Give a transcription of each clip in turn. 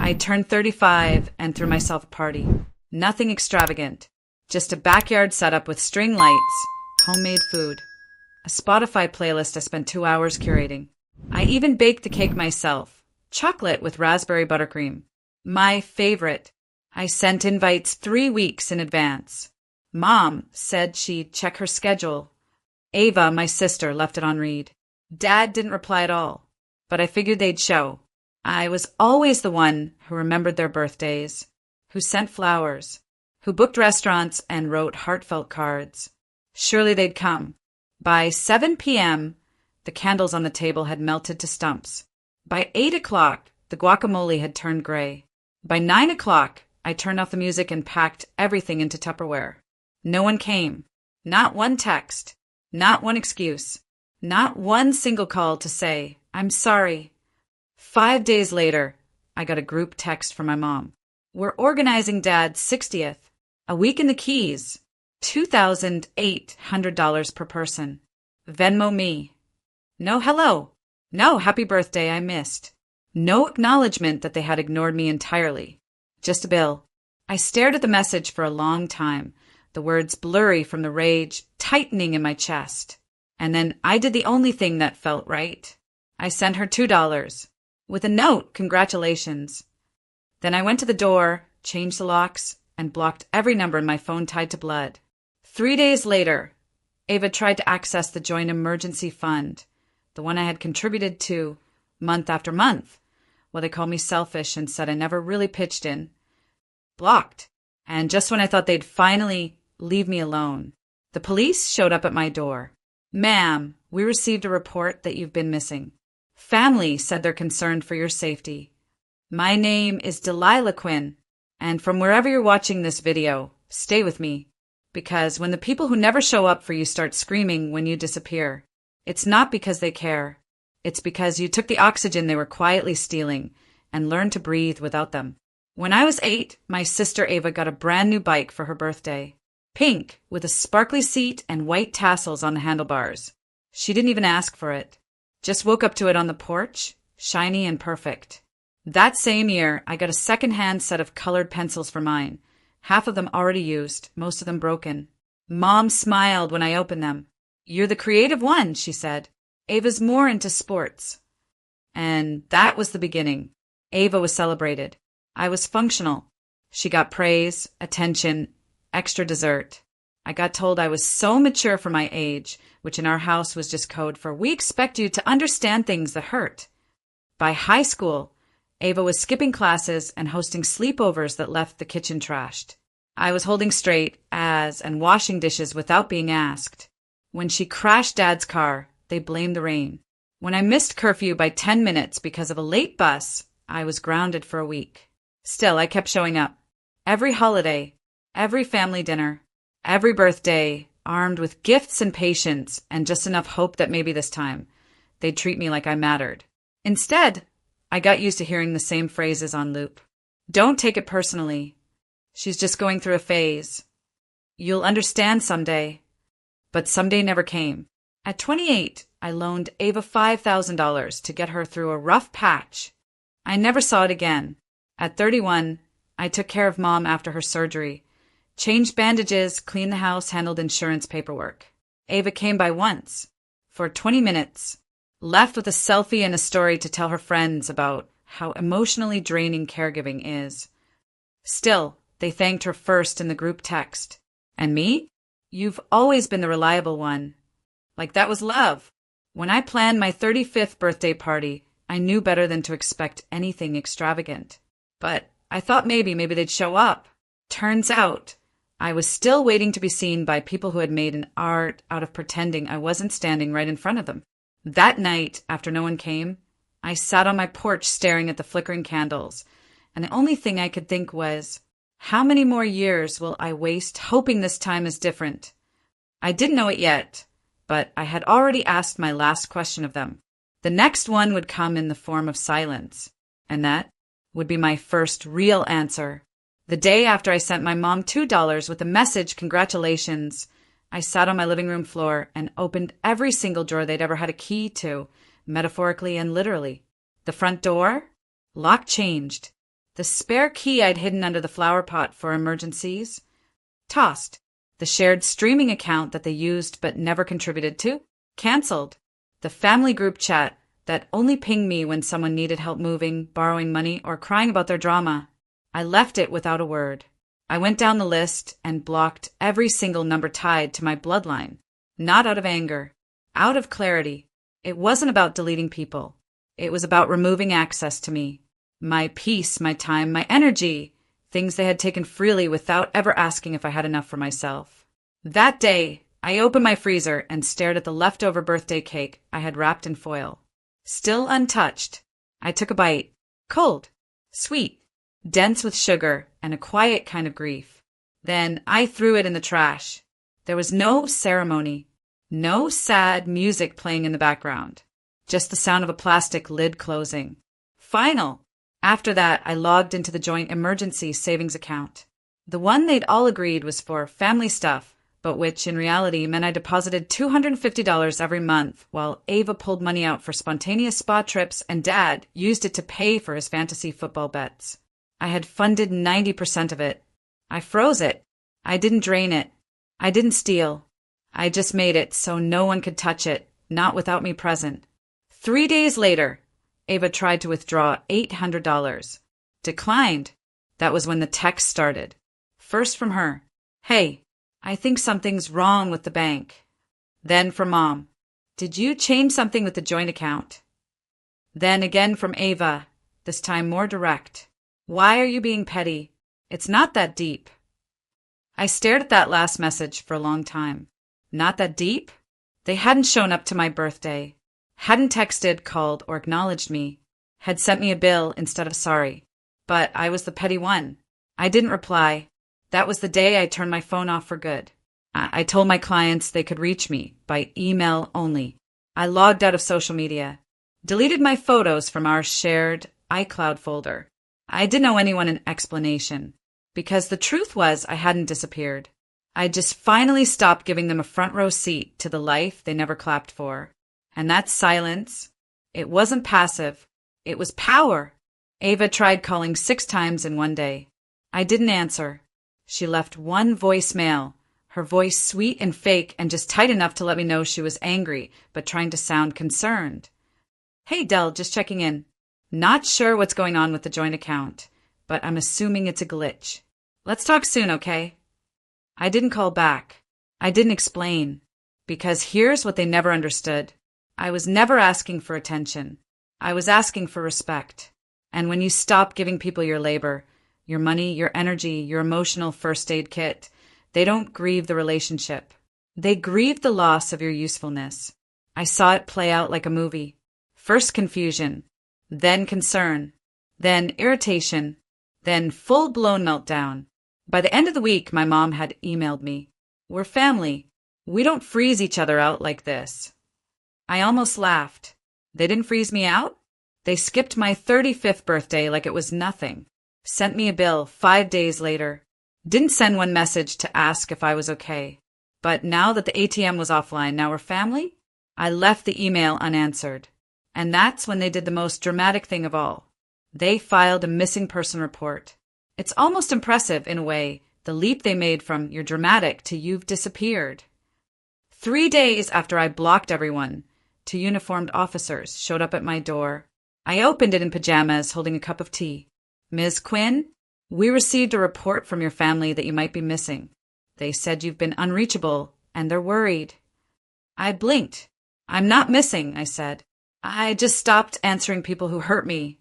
I turned 35 and threw myself a party. Nothing extravagant. Just a backyard setup with string lights, homemade food, a Spotify playlist I spent 2 hours curating. I even baked the cake myself. Chocolate with raspberry buttercream. My favorite. I sent invites 3 weeks in advance. Mom said she'd check her schedule. Ava, my sister, left it on read. Dad didn't reply at all, but I figured they'd show. I was always the one who remembered their birthdays, who sent flowers, who booked restaurants and wrote heartfelt cards. Surely they'd come. By 7 p.m., the candles on the table had melted to stumps. By 8 o'clock, the guacamole had turned gray. By 9 o'clock, I turned off the music and packed everything into Tupperware. No one came. Not one text. Not one excuse. Not one single call to say, I'm sorry. 5 days later, I got a group text from my mom. We're organizing Dad's 60th. A week in the Keys. $2,800 per person. Venmo me. No hello. No happy birthday I missed. No acknowledgement that they had ignored me entirely. Just a bill. I stared at the message for a long time, the words blurry from the rage tightening in my chest. And then I did the only thing that felt right. I sent her $2 with a note, congratulations. Then I went to the door, changed the locks, and blocked every number in my phone tied to blood. 3 days later, Ava tried to access the joint emergency fund, the one I had contributed to month after month. Well, they called me selfish and said I never really pitched in. Blocked. And just when I thought they'd finally leave me alone, the police showed up at my door. Ma'am, we received a report that you've been missing. Family said they're concerned for your safety. My name is Delilah Quinn, and from wherever you're watching this video, stay with me. Because when the people who never show up for you start screaming when you disappear, it's not because they care. It's because you took the oxygen they were quietly stealing and learned to breathe without them. When I was 8, my sister Ava got a brand new bike for her birthday. Pink, with a sparkly seat and white tassels on the handlebars. She didn't even ask for it. Just woke up to it on the porch, shiny and perfect. That same year, I got a second-hand set of colored pencils for mine. Half of them already used, most of them broken. Mom smiled when I opened them. You're the creative one, she said. Ava's more into sports. And that was the beginning. Ava was celebrated. I was functional. She got praise, attention, extra dessert. I got told I was so mature for my age, which in our house was just code for we expect you to understand things that hurt. By high school, Ava was skipping classes and hosting sleepovers that left the kitchen trashed. I was holding straight as and washing dishes without being asked. When she crashed Dad's car, they blamed the rain. When I missed curfew by 10 minutes because of a late bus, I was grounded for a week. Still, I kept showing up. Every holiday, every family dinner, every birthday, armed with gifts and patience and just enough hope that maybe this time they'd treat me like I mattered. Instead, I got used to hearing the same phrases on loop. Don't take it personally. She's just going through a phase. You'll understand someday. But someday never came. At 28, I loaned Ava $5,000 to get her through a rough patch. I never saw it again. At 31, I took care of Mom after her surgery. Changed bandages, cleaned the house, handled insurance paperwork. Ava came by once, for 20 minutes, left with a selfie and a story to tell her friends about how emotionally draining caregiving is. Still, they thanked her first in the group text. And me? You've always been the reliable one. Like that was love. When I planned my 35th birthday party, I knew better than to expect anything extravagant. But I thought maybe they'd show up. Turns out, I was still waiting to be seen by people who had made an art out of pretending I wasn't standing right in front of them. That night, after no one came, I sat on my porch staring at the flickering candles, and the only thing I could think was, how many more years will I waste hoping this time is different? I didn't know it yet, but I had already asked my last question of them. The next one would come in the form of silence, and that would be my first real answer. The day after I sent my mom $2 with the message, congratulations, I sat on my living room floor and opened every single drawer they'd ever had a key to, metaphorically and literally. The front door? Lock changed. The spare key I'd hidden under the flower pot for emergencies? Tossed. The shared streaming account that they used but never contributed to? Cancelled. The family group chat that only pinged me when someone needed help moving, borrowing money, or crying about their drama. I left it without a word. I went down the list and blocked every single number tied to my bloodline. Not out of anger. Out of clarity. It wasn't about deleting people. It was about removing access to me. My peace, my time, my energy. Things they had taken freely without ever asking if I had enough for myself. That day, I opened my freezer and stared at the leftover birthday cake I had wrapped in foil. Still untouched. I took a bite. Cold. Sweet. Dense with sugar and a quiet kind of grief. Then I threw it in the trash. There was no ceremony. No sad music playing in the background. Just the sound of a plastic lid closing. Final. After that, I logged into the joint emergency savings account. The one they'd all agreed was for family stuff, but which in reality meant I deposited $250 every month while Ava pulled money out for spontaneous spa trips and Dad used it to pay for his fantasy football bets. I had funded 90% of it. I froze it. I didn't drain it. I didn't steal. I just made it so no one could touch it, not without me present. 3 days later, Ava tried to withdraw $800. Declined. That was when the text started. First from her. Hey, I think something's wrong with the bank. Then from Mom. Did you change something with the joint account? Then again from Ava, this time more direct. Why are you being petty? It's not that deep. I stared at that last message for a long time. Not that deep? They hadn't shown up to my birthday. Hadn't texted, called, or acknowledged me. Had sent me a bill instead of sorry. But I was the petty one. I didn't reply. That was the day I turned my phone off for good. I told my clients they could reach me by email only. I logged out of social media. Deleted my photos from our shared iCloud folder. I didn't owe anyone an explanation. Because the truth was I hadn't disappeared. I just finally stopped giving them a front row seat to the life they never clapped for. And that silence, it wasn't passive. It was power. Ava tried calling 6 times in one day. I didn't answer. She left one voicemail, her voice sweet and fake and just tight enough to let me know she was angry, but trying to sound concerned. Hey, Del, just checking in. Not sure what's going on with the joint account, but I'm assuming it's a glitch. Let's talk soon, okay? I didn't call back. I didn't explain. Because here's what they never understood. I was never asking for attention. I was asking for respect. And when you stop giving people your labor, your money, your energy, your emotional first aid kit, they don't grieve the relationship. They grieve the loss of your usefulness. I saw it play out like a movie. First confusion, then concern, then irritation, then full-blown meltdown. By the end of the week, my mom had emailed me. We're family. We don't freeze each other out like this. I almost laughed. They didn't freeze me out? They skipped my 35th birthday like it was nothing. Sent me a bill 5 days later. Didn't send one message to ask if I was okay. But now that the ATM was offline, now we're family? I left the email unanswered. And that's when they did the most dramatic thing of all. They filed a missing person report. It's almost impressive, in a way, the leap they made from you're dramatic to you've disappeared. 3 days after I blocked everyone, 2 uniformed officers showed up at my door. I opened it in pajamas, holding a cup of tea. Ms. Quinn, we received a report from your family that you might be missing. They said you've been unreachable, and they're worried. I blinked. I'm not missing, I said. I just stopped answering people who hurt me.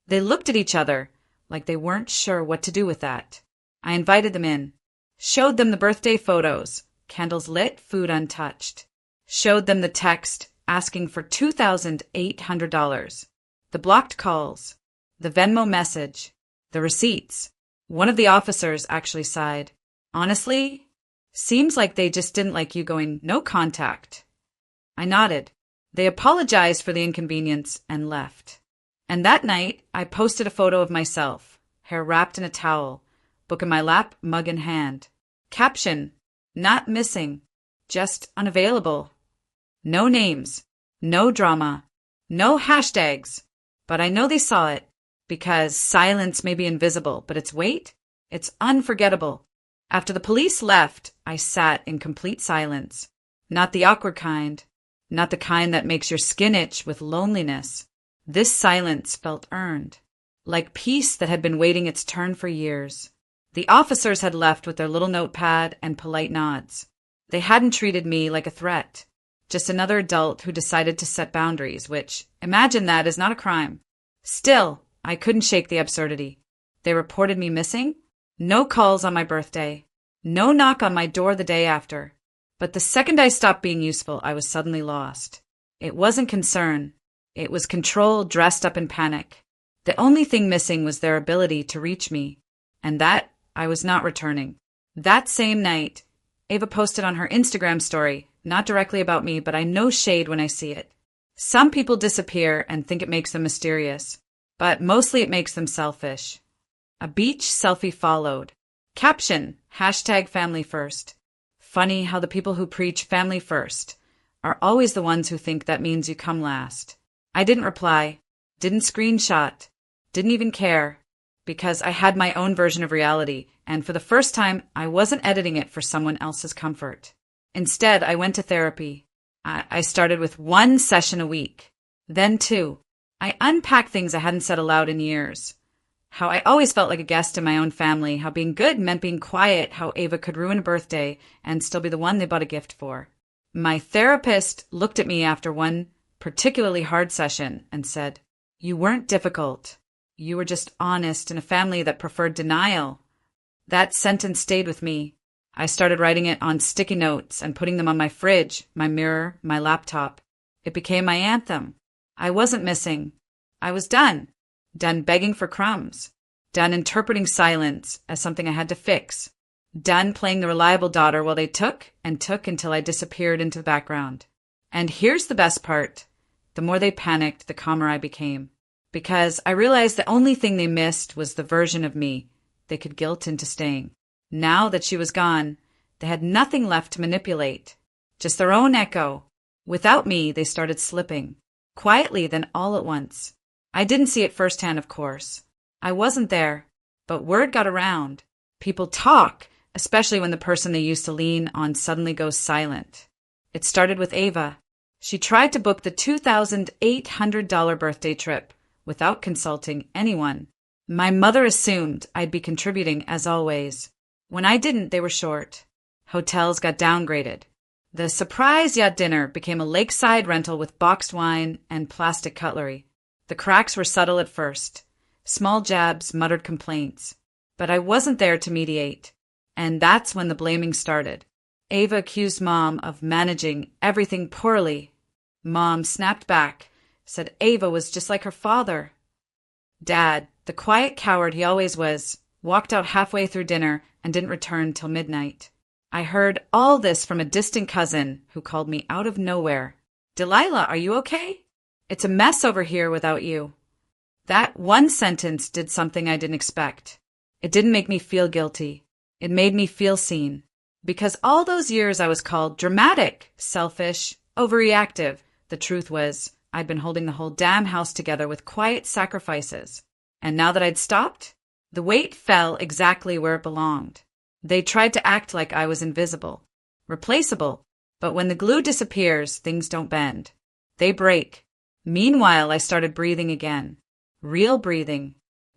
They looked at each other, like they weren't sure what to do with that. I invited them in. Showed them the birthday photos, candles lit, food untouched. Showed them the text asking for $2,800. The blocked calls. The Venmo message. The receipts. One of the officers actually sighed. Honestly, seems like they just didn't like you going no contact. I nodded. They apologized for the inconvenience and left. And that night, I posted a photo of myself, hair wrapped in a towel, book in my lap, mug in hand. Caption, not missing, just unavailable. No names, no drama, no hashtags, but I know they saw it because silence may be invisible, but its weight, it's unforgettable. After the police left, I sat in complete silence. Not the awkward kind, not the kind that makes your skin itch with loneliness. This silence felt earned, like peace that had been waiting its turn for years. The officers had left with their little notepad and polite nods. They hadn't treated me like a threat, just another adult who decided to set boundaries, which, imagine that, is not a crime. Still, I couldn't shake the absurdity. They reported me missing. No calls on my birthday. No knock on my door the day after. But the second I stopped being useful, I was suddenly lost. It wasn't concern. It was control dressed up in panic. The only thing missing was their ability to reach me, and that I was not returning. That same night, Ava posted on her Instagram story, not directly about me, but I know shade when I see it. Some people disappear and think it makes them mysterious, but mostly it makes them selfish. A beach selfie followed. Caption, #family first. Funny how the people who preach family first are always the ones who think that means you come last. I didn't reply, didn't screenshot, didn't even care, because I had my own version of reality, and for the first time, I wasn't editing it for someone else's comfort. Instead, I went to therapy. I started with 1 session a week, then 2. I unpacked things I hadn't said aloud in years. How I always felt like a guest in my own family, how being good meant being quiet, how Ava could ruin a birthday and still be the one they bought a gift for. My therapist looked at me after one particularly hard session and said, "You weren't difficult. You were just honest in a family that preferred denial." That sentence stayed with me. I started writing it on sticky notes and putting them on my fridge, my mirror, my laptop. It became my anthem. I wasn't missing. I was done. Done begging for crumbs. Done interpreting silence as something I had to fix. Done playing the reliable daughter while they took until I disappeared into the background. And here's the best part. The more they panicked, the calmer I became. Because I realized the only thing they missed was the version of me they could guilt into staying. Now that she was gone, they had nothing left to manipulate. Just their own echo. Without me, they started slipping. Quietly, then all at once. I didn't see it firsthand, of course. I wasn't there, but word got around. People talk, especially when the person they used to lean on suddenly goes silent. It started with Ava. She tried to book the $2,800 birthday trip without consulting anyone. My mother assumed I'd be contributing as always. When I didn't, they were short. Hotels got downgraded. The surprise yacht dinner became a lakeside rental with boxed wine and plastic cutlery. The cracks were subtle at first. Small jabs, muttered complaints. But I wasn't there to mediate. And that's when the blaming started. Ava accused Mom of managing everything poorly. Mom snapped back, said Ava was just like her father. Dad, the quiet coward he always was, walked out halfway through dinner and didn't return till midnight. I heard all this from a distant cousin who called me out of nowhere. "Delilah, are you okay? It's a mess over here without you." That one sentence did something I didn't expect. It didn't make me feel guilty. It made me feel seen. Because all those years I was called dramatic, selfish, overreactive. The truth was, I'd been holding the whole damn house together with quiet sacrifices. And now that I'd stopped, the weight fell exactly where it belonged. They tried to act like I was invisible, replaceable. But when the glue disappears, things don't bend. They break. Meanwhile, I started breathing again. Real breathing.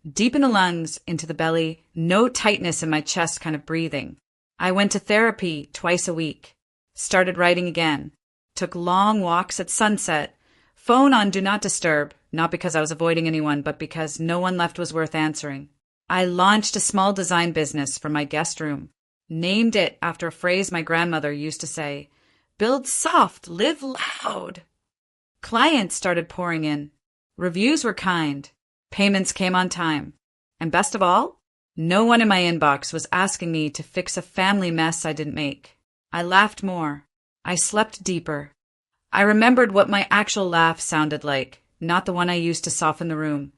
Deep in the lungs, into the belly, no tightness in my chest kind of breathing. I went to therapy twice a week. Started writing again. Took long walks at sunset. Phone on Do Not Disturb, not because I was avoiding anyone, but because no one left was worth answering. I launched a small design business from my guest room. Named it after a phrase my grandmother used to say, "Build soft, live loud." Clients started pouring in. Reviews were kind. Payments came on time. And best of all, no one in my inbox was asking me to fix a family mess I didn't make. I laughed more. I slept deeper. I remembered what my actual laugh sounded like, not the one I used to soften the room,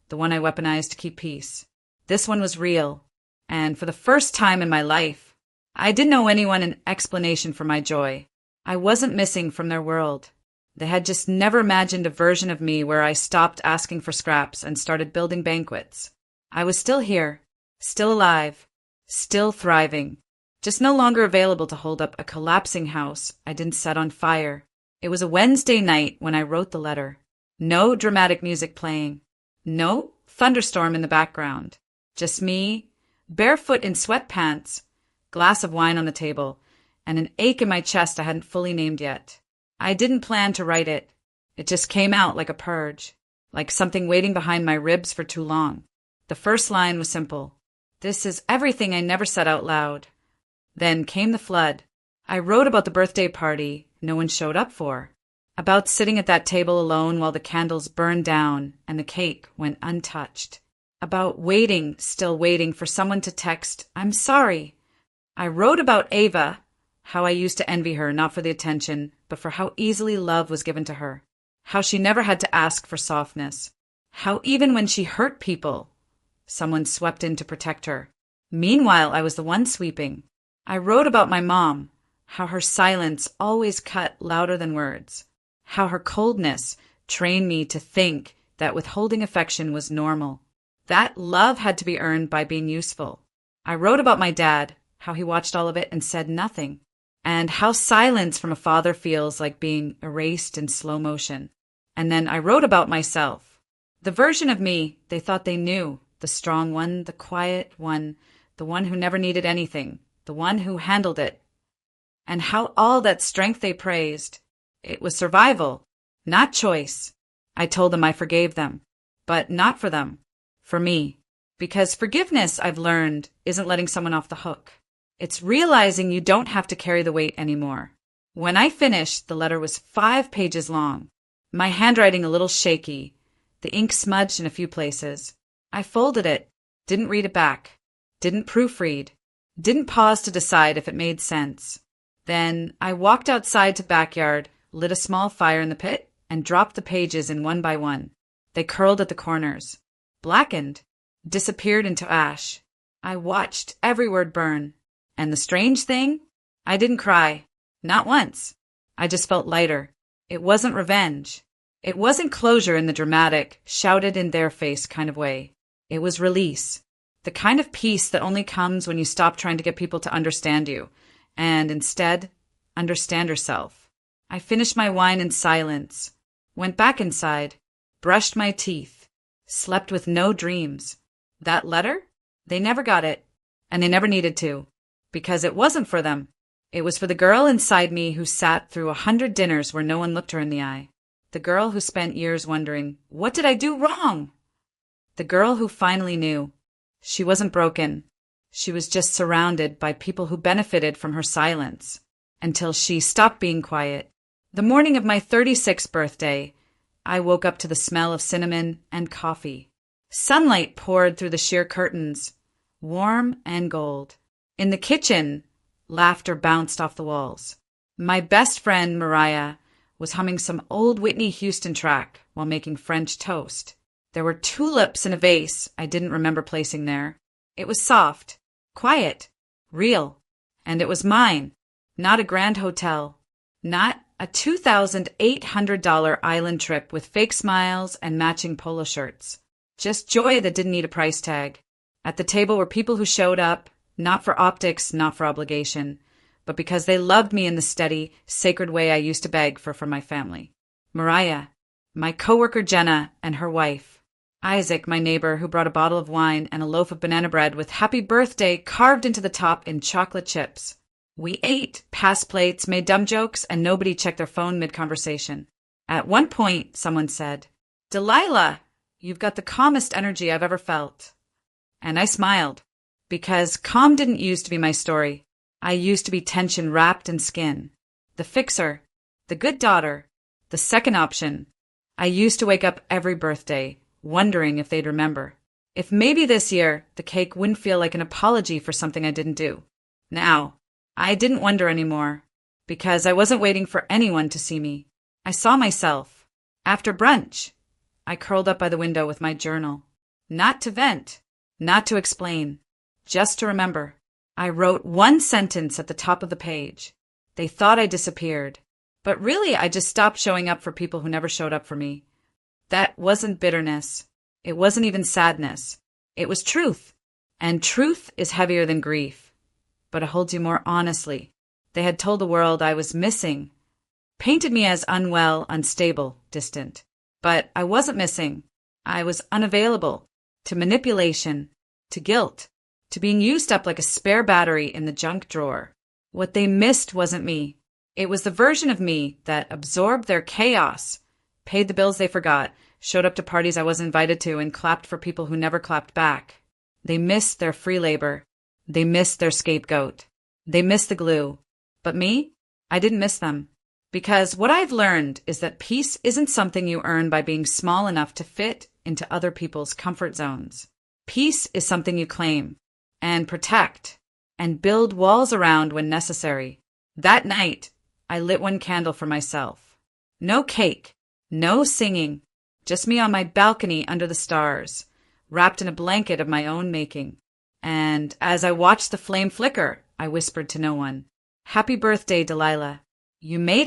the one I weaponized to keep peace. This one was real. And for the first time in my life, I didn't owe anyone an explanation for my joy. I wasn't missing from their world. They had just never imagined a version of me where I stopped asking for scraps and started building banquets. I was still here, still alive, still thriving, just no longer available to hold up a collapsing house I didn't set on fire. It was a Wednesday night when I wrote the letter. No dramatic music playing. No thunderstorm in the background. Just me, barefoot in sweatpants, glass of wine on the table, and an ache in my chest I hadn't fully named yet. I didn't plan to write it. It just came out like a purge, like something waiting behind my ribs for too long. The first line was simple. This is everything I never said out loud. Then came the flood. I wrote about the birthday party no one showed up for, about sitting at that table alone while the candles burned down and the cake went untouched, about waiting, still waiting for someone to text, "I'm sorry." I wrote about Ava, how I used to envy her, not for the attention, but for how easily love was given to her, how she never had to ask for softness, how even when she hurt people, someone swept in to protect her. Meanwhile, I was the one sweeping. I wrote about my mom, how her silence always cut louder than words, how her coldness trained me to think that withholding affection was normal, that love had to be earned by being useful. I wrote about my dad, how he watched all of it and said nothing, and how silence from a father feels like being erased in slow motion. And then I wrote about myself, the version of me they thought they knew, the strong one, the quiet one, the one who never needed anything, the one who handled it. And how all that strength they praised, it was survival, not choice. I told them I forgave them, but not for them, for me. Because forgiveness, I've learned, isn't letting someone off the hook. It's realizing you don't have to carry the weight anymore. When I finished, the letter was 5 pages long, my handwriting a little shaky, the ink smudged in a few places. I folded it, didn't read it back, didn't proofread, didn't pause to decide if it made sense. Then I walked outside to backyard, lit a small fire in the pit, and dropped the pages in one by one. They curled at the corners, blackened, disappeared into ash. I watched every word burn. And the strange thing? I didn't cry. Not once. I just felt lighter. It wasn't revenge. It wasn't closure in the dramatic, shouted in their face kind of way. It was release. The kind of peace that only comes when you stop trying to get people to understand you, and instead, understand yourself. I finished my wine in silence, went back inside, brushed my teeth, slept with no dreams. That letter? They never got it, and they never needed to, because it wasn't for them. It was for the girl inside me who sat through 100 dinners where no one looked her in the eye. The girl who spent years wondering, what did I do wrong? The girl who finally knew. She wasn't broken. She was just surrounded by people who benefited from her silence, until she stopped being quiet. The morning of my 36th birthday, I woke up to the smell of cinnamon and coffee. Sunlight poured through the sheer curtains, warm and gold. In the kitchen, laughter bounced off the walls. My best friend, Mariah, was humming some old Whitney Houston track while making French toast. There were tulips in a vase I didn't remember placing there. It was soft, quiet, real, and it was mine, not a grand hotel, not a $2,800 island trip with fake smiles and matching polo shirts. Just joy that didn't need a price tag. At the table were people who showed up, not for optics, not for obligation, but because they loved me in the steady, sacred way I used to beg for from my family. Mariah, my coworker Jenna, and her wife. Isaac, my neighbor, who brought a bottle of wine and a loaf of banana bread with happy birthday carved into the top in chocolate chips. We ate, passed plates, made dumb jokes, and nobody checked their phone mid-conversation. At one point, someone said, "Delilah, you've got the calmest energy I've ever felt." And I smiled, because calm didn't used to be my story. I used to be tension wrapped in skin. The fixer, the good daughter, the second option. I used to wake up every birthday, wondering if they'd remember. If maybe this year, the cake wouldn't feel like an apology for something I didn't do. Now, I didn't wonder anymore, because I wasn't waiting for anyone to see me. I saw myself. After brunch, I curled up by the window with my journal. Not to vent, not to explain, just to remember. I wrote one sentence at the top of the page. They thought I disappeared, But really, I just stopped showing up for people who never showed up for me. That wasn't bitterness. It wasn't even sadness. It was truth. And truth is heavier than grief. But it holds you more honestly. They had told the world I was missing, painted me as unwell, unstable, distant. But I wasn't missing. I was unavailable to manipulation, to guilt, to being used up like a spare battery in the junk drawer. What they missed wasn't me. It was the version of me that absorbed their chaos, paid the bills they forgot, showed up to parties I wasn't invited to, and clapped for people who never clapped back. They missed their free labor. They missed their scapegoat. They missed the glue. But me? I didn't miss them. Because what I've learned is that peace isn't something you earn by being small enough to fit into other people's comfort zones. Peace is something you claim and protect and build walls around when necessary. That night, I lit one candle for myself. No cake, no singing, just me on my balcony under the stars, wrapped in a blanket of my own making. And as I watched the flame flicker, I whispered to no one, "Happy birthday, Delilah. You made